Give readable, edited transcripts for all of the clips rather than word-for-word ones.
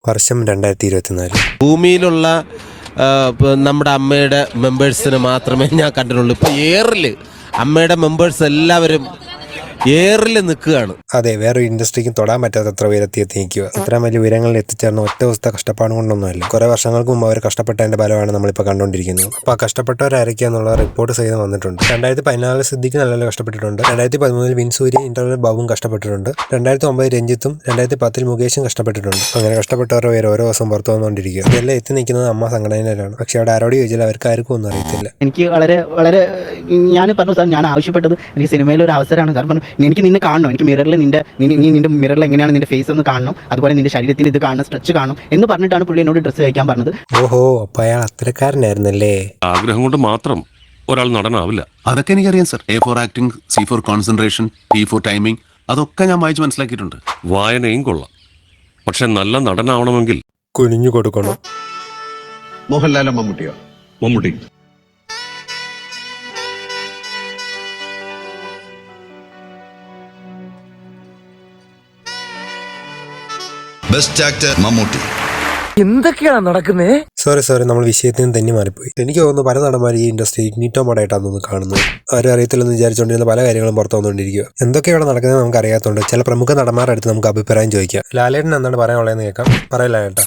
വർഷം 2024. ഭൂമിയിലുള്ള നമ്മുടെ അമ്മയുടെ മെമ്പേഴ്സിന് മാത്രമേ ഞാൻ കണ്ടിട്ടുള്ളൂ. ഇപ്പോൾ ഏറിൽ അമ്മയുടെ മെമ്പേഴ്സ് എല്ലാവരും ഏറിൽ നിൽക്കുകയാണ്. അതെ, വേറൊരു ഇൻഡസ്ട്രിക്കും തൊടാൻ പറ്റാത്തത്ര ഉയരത്തിയെത്തി നിൽക്കുക. ഇത്രയും വലിയ ഉയരങ്ങളിൽ എത്തിച്ചേർന്ന ഒറ്റ ദിവസത്തെ കഷ്ടപ്പാട് കൊണ്ടൊന്നുമല്ല. കുറെ വർഷങ്ങൾക്ക് മുമ്പ് അവർ കഷ്ടപ്പെട്ടതിന്റെ ഫലമാണ് നമ്മളിപ്പോൾ കണ്ടുകൊണ്ടിരിക്കുന്നത്. അപ്പോൾ ആ കഷ്ടപ്പെട്ടവരായിരിക്കുക എന്നുള്ള റിപ്പോർട്ട് ചെയ്ത് വന്നിട്ടുണ്ട്. 2014 സിദ്ദിഖ് നല്ല കഷ്ടപ്പെട്ടിട്ടുണ്ട്. 2013 വിൻസൂരി ഇന്റർവ്യൂ ബാബുവും കഷ്ടപ്പെട്ടിട്ടുണ്ട്. 2009 രഞ്ജിത്തും 2010 മുകേഷും കഷ്ടപ്പെട്ടിട്ടുണ്ട്. അങ്ങനെ കഷ്ടപ്പെട്ടവരുടെ പേര് ഓരോ ദിവസം പുറത്തു വന്നുകൊണ്ടിരിക്കുക. ഇതെല്ലാം എത്തി നിൽക്കുന്നത് അമ്മ സംഘടനയിലാണ്. പക്ഷെ അവിടെ ആരോട് ചോദിച്ചാൽ അവർക്ക് ആർക്കും ഒന്നും അറിയത്തില്ല. എനിക്ക് വളരെ വളരെ ഞാൻ പറഞ്ഞു സാർ, ഞാൻ ആവശ്യപ്പെട്ടത് എനിക്ക് സിനിമയിൽ ഒരു അവസരമാണ് സാർ. പറഞ്ഞു എനിക്ക് നിന്നെ കാണണം, എനിക്ക് മിററിൽ നിന്റെ മിററിൽ എങ്ങനെയാണ് നിന്റെ ഫേസ് ഒന്ന് കാണണം, അതുപോലെ നിന്റെ ശരീരത്തിൽ ഇത് കാണണം, സ്ട്രെച്ച് കാണണം എന്ന് പറഞ്ഞിട്ടാണ് പുള്ളി എന്നോട് ഡ്രസ്സ് കഴിക്കാൻ പറഞ്ഞത്. ഓഹോ, അപ്പൊ അയാൾ അത്തരക്കാരനായിരുന്നല്ലേ. ആഗ്രഹം കൊണ്ട് മാത്രം ഒരാൾ നടനാവില്ല. അതൊക്കെ എനിക്കറിയാം sir. A for acting, C for concentration, T for timing, അതൊക്കെ ഞാൻ വായിച്ച് മനസ്സിലാക്കിയിട്ടുണ്ട്. വായനയും കൊള്ളാം, പക്ഷെ നല്ല നടനാവണമെങ്കിൽ കുനിഞ്ഞു കൊടുക്കണം. മോഹൻലാലോ മമ്മൂട്ടിയോ? മമ്മൂട്ടി. Best actor Mammootty. എന്തൊക്കെയാണ് നടക്കുന്നേ? സോറി, നമ്മൾ വിഷയത്തിൽ നിന്ന് തന്നെ മാറിപ്പോയി. എനിക്ക് തോന്നുന്നു പല നടന്മാർ ഈ ഇൻഡസ്ട്രി ഇഗ്നിറ്റോ മോഡായിട്ടാണ് തോന്നുന്നു കാണുന്നത്. ആരും അറിയത്തില്ലെന്ന് വിചാരിച്ചുകൊണ്ടിരുന്ന പല കാര്യങ്ങളും പുറത്തു വന്നുകൊണ്ടിരിക്കുക. എന്തൊക്കെയാണ് നടക്കുന്നത് നമുക്ക് അറിയാത്തതുകൊണ്ട് ചില പ്രമുഖ നടന്മാരുടെ അടുത്ത് നമുക്ക് അഭിപ്രായം ചോദിക്കാം. ലാലേട്ടൻ എന്താണ് പറയാനുള്ളതെന്ന് കേൾക്കാം. പറയില്ല ചേട്ടാ.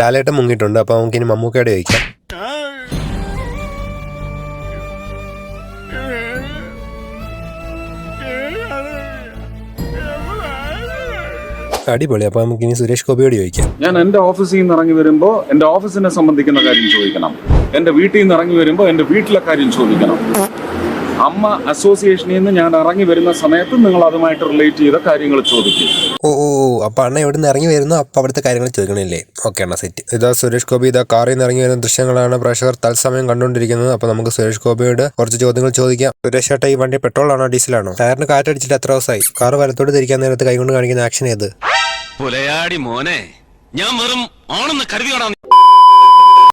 ലാലേട്ടൻ മുങ്ങിയിട്ടുണ്ട്. അപ്പോൾ നമുക്കിനി മമ്മൂക്കയുടെ ചോദിക്കാം. അടിപൊളി. അപ്പൊ നമുക്ക് ഇനി സുരേഷ് ഗോപിയോട് ചോദിക്കാം. ഞാൻ എന്റെ ഓഫീസിൽ നിന്ന് ഇറങ്ങി വരുമ്പോൾ എന്റെ ഓഫീസിനെ സംബന്ധിക്കുന്ന കാര്യം ചോദിക്കണം. എന്റെ വീട്ടിൽ നിന്ന് ഇറങ്ങി വരുമ്പോൾ എന്റെ വീട്ടിലെ കാര്യം ചോദിക്കണം. അമ്മ അസോസിയേഷനിൽ നിന്ന് ഞാൻ ഇറങ്ങി വരുന്ന സമയത്ത് നിങ്ങൾ അതുമായിട്ട് റിലേറ്റ് ചെയ്ത കാര്യങ്ങൾ ചോദിക്കും. ഓ അപ്പൊ അണ്ണ എവിടെ നിന്ന് ഇറങ്ങി വരുന്നു അപ്പൊ അവിടുത്തെ കാര്യങ്ങൾ ചോദിക്കണില്ലേ? ഓക്കെ അണ്ണ, സെറ്റ്. ഇതാ സുരേഷ് ഗോപി ഇതാ കാറിൽ നിന്ന് ഇറങ്ങി വരുന്ന ദൃശ്യങ്ങളാണ് പ്രേക്ഷകർ തത്സമയം കണ്ടുകൊണ്ടിരിക്കുന്നത്. അപ്പൊ നമുക്ക് സുരേഷ് ഗോപിയോട് കുറച്ച് ചോദ്യങ്ങൾ ചോദിക്കാം. സുരേഷ് ചേട്ടാ, ഈ വണ്ടി പെട്രോൾ ആണോ ഡീസലാണോ? ടയറിന് കാറ്റടിച്ചിട്ട് എത്ര ദിവസമായി? കാർ വലത്തോട്ട് തിരിക്കാൻ നേരത്ത് കൈകൊണ്ട് കാണിക്കുന്ന ആക്ഷൻ ഏത്? പുലയാടി മോനെ, ഞാൻ വെറും ആണെന്ന് കരുതിയോടാ.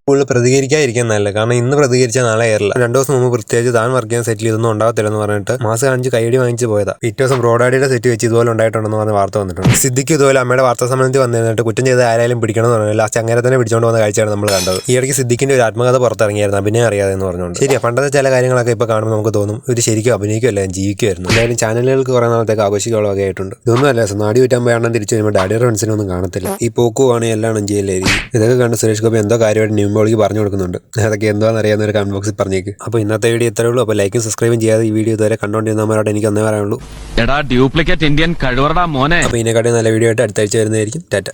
കൂടുതൽ പ്രതികരിക്കാതിരിക്കാൻ നല്ല. കാരണം ഇന്ന് പ്രതികരിച്ചാൽ നാളെ കയറില്ല. 2 ദിവസം മുമ്പ് പ്രത്യേകിച്ച് താൻ വർക്ക് ചെയ്യാൻ സെറ്റിൽ ഇതൊന്നും ഉണ്ടാകത്തില്ലെന്ന് പറഞ്ഞിട്ട് മാസം കാണിച്ച് കൈയടി വാങ്ങിച്ച് പോയതാ. പിറ്റേ ദിവസം ബ്രോഡാഡിയുടെ സെറ്റ് വെച്ച് ഇതുപോലെ ഉണ്ടായിട്ടുണ്ടെന്ന് പറഞ്ഞ വാർത്ത വന്നിട്ടുണ്ട്. സിദ്ദിഖ് ഇതുപോലെ അമ്മയുടെ വാർത്താ സമ്മേളനത്തിൽ വന്നിരുന്നിട്ട് കുറ്റം ചെയ്ത് ആരായാലും പിടിക്കണം എന്ന് പറഞ്ഞാൽ ലാസ്റ്റ് അങ്ങനെ തന്നെ പിടിച്ചോണ്ട് വന്ന കാഴ്ചയാണ് നമ്മൾ കണ്ടത്. ഈ ഇടയ്ക്ക് സിദ്ദിഖിന്റെ ഒരു ആത്മകഥ പുറത്തിറങ്ങിയായിരുന്നു, അഭിനയം അറിയാതെ എന്ന് പറഞ്ഞുകൊണ്ട്. ശരിയാ, പണ്ടത്തെ ചില കാര്യങ്ങളൊക്കെ ഇപ്പോൾ കാണുമ്പോൾ നമുക്ക് തോന്നും ഇത് ശരിക്കും അഭിനയിക്കുമല്ല, ജീവിക്കുമായിരുന്നു. എന്തായാലും ചാനലുകൾക്ക് കുറേ നാളത്തേക്ക് ആഘോഷിക്കാനുള്ള വകയായിട്ടുണ്ട്. ഇതൊന്നും അല്ല, നാടി വിറ്റാൻ പോയാണെന്ന് തിരിച്ചു വരുമ്പോൾ ഡാഡിയുടെ ഫ്രണ്ട്സിനൊന്നും കാണത്തില്ല. ഈ പോക്കുവാണെങ്കിൽ എല്ലാം ജയിലായിരിക്കും. ഇതൊക്കെ കണ്ട് സുരേഷ് ഗോപി എന്തോ കാര്യമായിട്ട് ന്യൂമ്പോളിക്ക് പറഞ്ഞു കൊടുക്കുന്നുണ്ട്. അതൊക്കെ എന്താണെന്ന് അറിയാവുന്ന ഒരു കമന്റ് ബോക്സിൽ പറഞ്ഞേക്ക്. അപ്പോൾ ഇന്നത്തെ വീഡിയോ ഇത്രയേ ഉള്ളൂ. അപ്പോൾ ലൈക്കും സബ്സ്ക്രൈബും ചെയ്യാതെ ഈ വീഡിയോ ഇതുവരെ കണ്ടുകൊണ്ടിരുന്നവരോട് എനിക്ക് ഒന്നേ പറയാനുള്ളൂ. എടാ ഡ്യൂപ്ലിക്കേറ്റ് ഇന്ത്യൻ കഴിവറടാ മോനെ. അപ്പോൾ ഇതിനെക്കാട്ടി നല്ല വീഡിയോ ആയിട്ട് അടുത്ത ആഴ്ച വരുന്നതായിരിക്കും. ടാറ്റ.